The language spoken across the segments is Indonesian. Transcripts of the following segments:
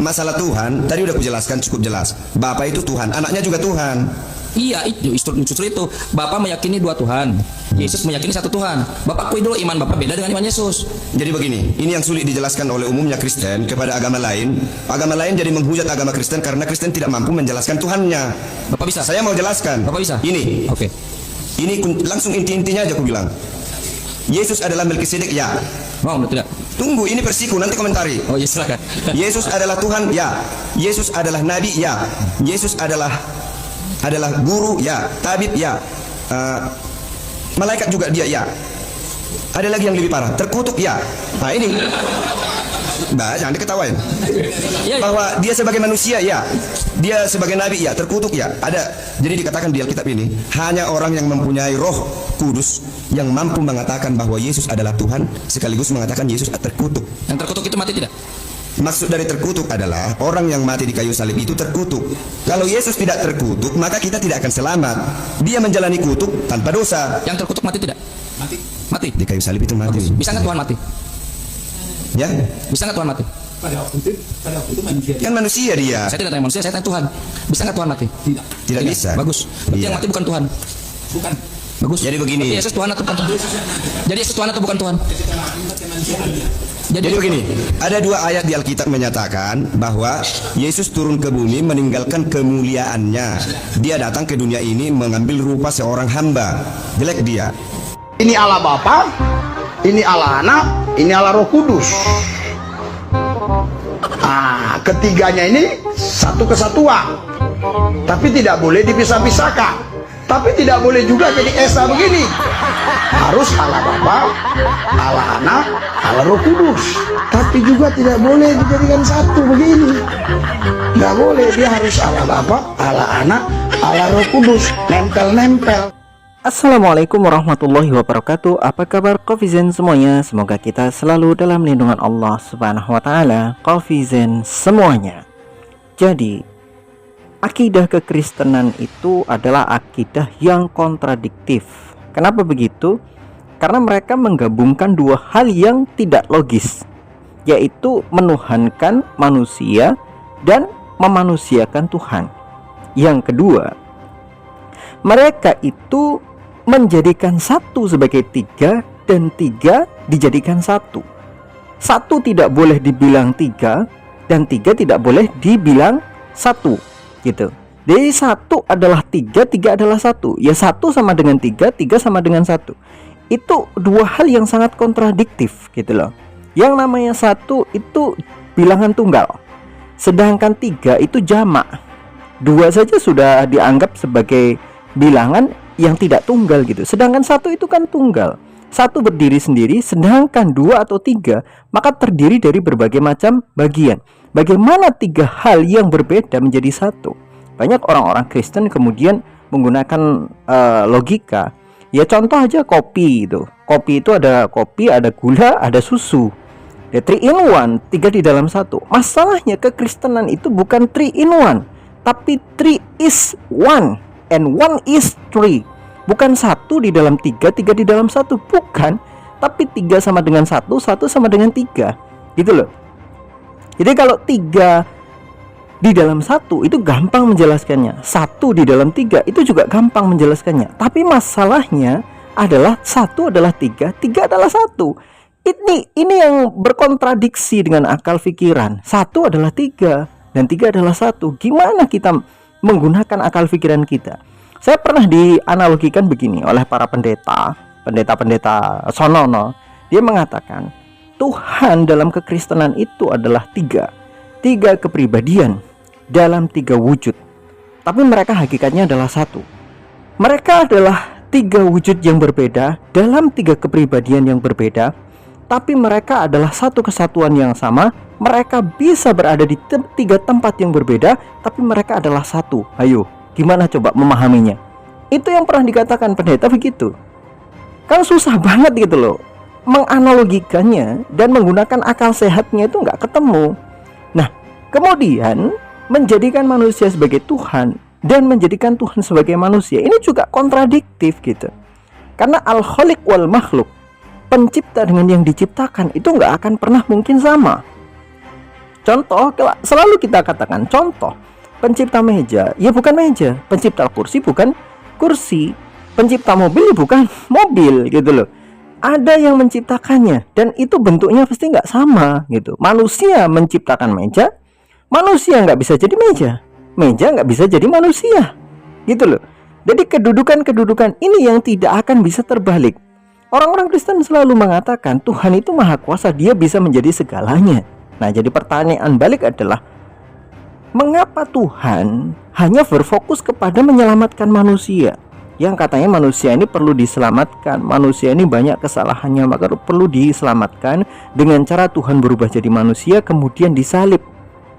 Masalah Tuhan, tadi udah kujelaskan cukup jelas. Bapa itu Tuhan, anaknya juga Tuhan. Iya, itu justru itu. Bapak meyakini dua Tuhan. Yesus meyakini satu Tuhan. Bapak akui dulu iman Bapak beda dengan iman Yesus. Jadi begini, ini yang sulit dijelaskan oleh umumnya Kristen kepada agama lain. Agama lain jadi menghujat agama Kristen karena Kristen tidak mampu menjelaskan Tuhannya. Bapak bisa? Saya mau jelaskan. Bapak bisa? Ini. Oke. Ini langsung inti-intinya aja aku bilang. Yesus adalah Melkisedek, ya. Mau tidak? Tunggu, ini versiku, nanti komentari. Oh ya silakan. Yesus adalah Tuhan, ya. Yesus adalah nabi, ya. Yesus adalah guru, ya. Tabib, ya. Malaikat juga dia, ya. Ada lagi yang lebih parah, terkutuk, ya. Nah ini, jangan diketawain. Bahwa dia sebagai manusia, ya. Dia sebagai nabi, ya. Terkutuk, ya. Ada. Jadi dikatakan di Alkitab ini, hanya orang yang mempunyai Roh Kudus yang mampu mengatakan bahwa Yesus adalah Tuhan, sekaligus mengatakan Yesus terkutuk. Yang terkutuk itu mati tidak? Maksud dari terkutuk adalah orang yang mati di kayu salib itu terkutuk. Kalau Yesus tidak terkutuk, maka kita tidak akan selamat. Dia menjalani kutuk tanpa dosa. Yang terkutuk mati tidak? Mati. Di kayu salib itu mati. Bisa nggak Tuhan mati? Ya? Bisa nggak Tuhan mati? Pada waktu itu manusia. Kan manusia dia. Saya tidak tanya manusia, saya tanya Tuhan. Bisa nggak Tuhan mati? Tidak bisa. Bagus. Berarti Iya. yang mati bukan Tuhan. Bukan. Bagus. Jadi begini. Berarti Yesus Tuhan atau bukan Tuhan? Jadi Yesus Tuhan atau bukan Tuhan? Jadi begini, ada dua ayat di Alkitab menyatakan bahwa Yesus turun ke bumi meninggalkan kemuliaannya. Dia datang ke dunia ini mengambil rupa seorang hamba. Jelek dia. Ini Allah Bapa, ini Allah Anak, ini Allah Roh Kudus. Ketiganya ini satu kesatuan, tapi tidak boleh dipisah-pisahkan. Tapi tidak boleh juga jadi esa begini. Harus Allah Bapa, Allah Anak, Allah Roh Kudus. Tapi juga tidak boleh dijadikan satu begini. Nggak boleh, dia harus Allah Bapa, Allah Anak, Allah Roh Kudus. Nempel-nempel. Assalamualaikum warahmatullahi wabarakatuh. Apa kabar Kofizen semuanya? Semoga kita selalu dalam lindungan Allah Subhanahu wa taala. Kofizen semuanya. Jadi, akidah kekristenan itu adalah akidah yang kontradiktif. Kenapa begitu? Karena mereka menggabungkan dua hal yang tidak logis, yaitu menuhankan manusia dan memanusiakan Tuhan. Yang kedua, mereka itu menjadikan satu sebagai tiga dan tiga dijadikan satu. Satu tidak boleh dibilang tiga dan tiga tidak boleh dibilang satu, gitu. Jadi satu adalah tiga, tiga adalah satu. Ya satu sama dengan tiga, tiga sama dengan satu. Itu dua hal yang sangat kontradiktif, gitu loh. Yang namanya satu itu bilangan tunggal, sedangkan tiga itu jamak. Dua saja sudah dianggap sebagai bilangan yang tidak tunggal gitu. Sedangkan satu itu kan tunggal. Satu berdiri sendiri, sedangkan dua atau tiga maka terdiri dari berbagai macam bagian. Bagaimana tiga hal yang berbeda menjadi satu? Banyak orang-orang Kristen kemudian menggunakan logika. Ya contoh aja kopi itu. Kopi itu ada kopi, ada gula, ada susu. Ya 3 in 1, 3 di dalam satu. Masalahnya kekristenan itu bukan 3 in 1, tapi 3 is 1. And 1 is 3. Bukan satu di dalam tiga, tiga di dalam satu. Bukan. Tapi 3 sama dengan 1, 1 sama dengan 3. Gitu loh. Jadi kalau 3 di dalam 1 itu gampang menjelaskannya. 1 di dalam 3 itu juga gampang menjelaskannya. Tapi masalahnya adalah 1 adalah 3, 3 adalah 1. Ini yang berkontradiksi dengan akal pikiran. 1 adalah 3 dan 3 adalah 1. Gimana kita menggunakan akal pikiran kita? Saya pernah dianalogikan begini oleh para pendeta sonono. Dia mengatakan Tuhan dalam kekristenan itu adalah tiga kepribadian dalam 3 wujud, tapi mereka hakikatnya adalah satu. Mereka adalah 3 wujud yang berbeda dalam 3 kepribadian yang berbeda, tapi mereka adalah satu kesatuan yang sama. Mereka bisa berada di 3 tempat yang berbeda, tapi mereka adalah satu. Ayo, gimana coba memahaminya? Itu yang pernah dikatakan pendeta begitu. Kan susah banget gitu loh menganalogikannya, dan menggunakan akal sehatnya itu nggak ketemu. Nah, kemudian menjadikan manusia sebagai Tuhan dan menjadikan Tuhan sebagai manusia, ini juga kontradiktif gitu. Karena al-khaliq wal makhluk, pencipta dengan yang diciptakan itu nggak akan pernah mungkin sama. Contoh, selalu kita katakan contoh. Pencipta meja, ya bukan meja. Pencipta kursi bukan kursi. Pencipta mobil ya bukan mobil gitu loh. Ada yang menciptakannya dan itu bentuknya pasti nggak sama gitu. Manusia menciptakan meja, manusia nggak bisa jadi meja. Meja nggak bisa jadi manusia gitu loh. Jadi kedudukan ini yang tidak akan bisa terbalik. Orang-orang Kristen selalu mengatakan Tuhan itu maha kuasa, dia bisa menjadi segalanya. Nah, jadi pertanyaan balik adalah, mengapa Tuhan hanya berfokus kepada menyelamatkan manusia? Yang katanya manusia ini perlu diselamatkan, manusia ini banyak kesalahannya, maka perlu diselamatkan dengan cara Tuhan berubah jadi manusia kemudian disalib.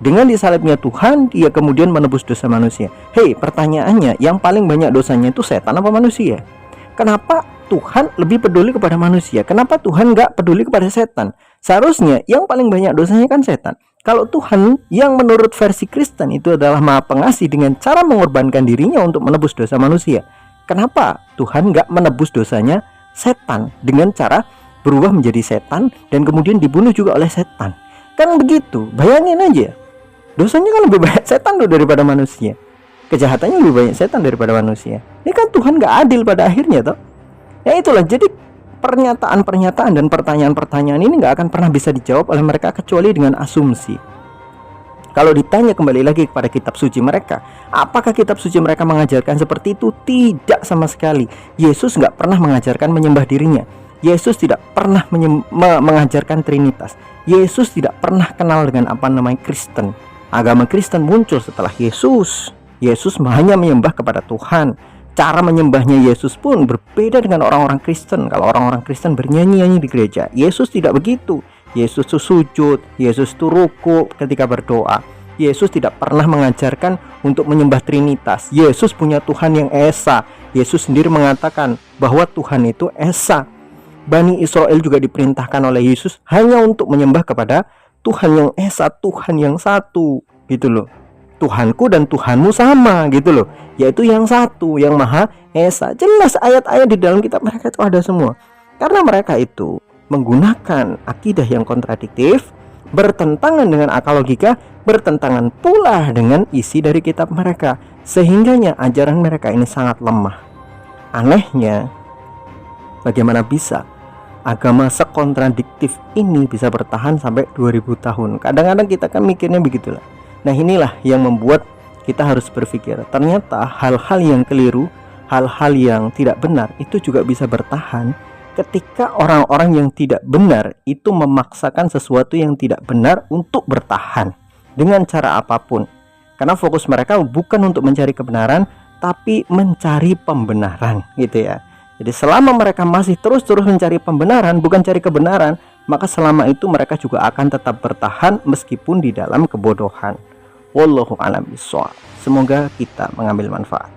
Dengan disalibnya Tuhan, dia kemudian menebus dosa manusia. Hei, pertanyaannya, yang paling banyak dosanya itu setan apa manusia? Kenapa Tuhan lebih peduli kepada manusia? Kenapa Tuhan nggak peduli kepada setan? Seharusnya yang paling banyak dosanya kan setan. Kalau Tuhan yang menurut versi Kristen itu adalah maha pengasih dengan cara mengorbankan dirinya untuk menebus dosa manusia, kenapa Tuhan nggak menebus dosanya setan dengan cara berubah menjadi setan dan kemudian dibunuh juga oleh setan? Kan begitu, bayangin aja. Dosanya kan lebih banyak setan tuh daripada manusia. Kejahatannya lebih banyak setan daripada manusia. Ini kan Tuhan gak adil pada akhirnya toh. Ya itulah, jadi pernyataan-pernyataan dan pertanyaan-pertanyaan ini gak akan pernah bisa dijawab oleh mereka kecuali dengan asumsi. Kalau ditanya kembali lagi kepada kitab suci mereka, apakah kitab suci mereka mengajarkan seperti itu? Tidak sama sekali. Yesus gak pernah mengajarkan menyembah dirinya. Yesus tidak pernah mengajarkan Trinitas. Yesus tidak pernah kenal dengan apa namanya Kristen. Agama Kristen muncul setelah Yesus. Yesus hanya menyembah kepada Tuhan. Cara menyembahnya Yesus pun berbeda dengan orang-orang Kristen. Kalau orang-orang Kristen bernyanyi-nyanyi di gereja, Yesus tidak begitu. Yesus itu sujud, Yesus itu ruku ketika berdoa. Yesus tidak pernah mengajarkan untuk menyembah Trinitas. Yesus punya Tuhan yang esa. Yesus sendiri mengatakan bahwa Tuhan itu esa. Bani Israel juga diperintahkan oleh Yesus hanya untuk menyembah kepada Tuhan yang esa, Tuhan yang satu gitu loh. Tuhanku dan Tuhanmu sama gitu loh, yaitu yang satu, yang maha esa. Jelas ayat-ayat di dalam kitab mereka itu ada semua. Karena mereka itu menggunakan akidah yang kontradiktif, bertentangan dengan akal logika, bertentangan pula dengan isi dari kitab mereka, sehingganya ajaran mereka ini sangat lemah. Anehnya, bagaimana bisa agama sekontradiktif ini bisa bertahan sampai 2000 tahun? Kadang-kadang kita kan mikirnya begitulah. Nah, inilah yang membuat kita harus berpikir, ternyata hal-hal yang keliru, hal-hal yang tidak benar itu juga bisa bertahan ketika orang-orang yang tidak benar itu memaksakan sesuatu yang tidak benar untuk bertahan dengan cara apapun. Karena fokus mereka bukan untuk mencari kebenaran, tapi mencari pembenaran gitu ya. Jadi selama mereka masih terus-terus mencari pembenaran, bukan cari kebenaran, maka selama itu mereka juga akan tetap bertahan meskipun di dalam kebodohan. Wallahu a'lam bishawab. Semoga kita mengambil manfaat.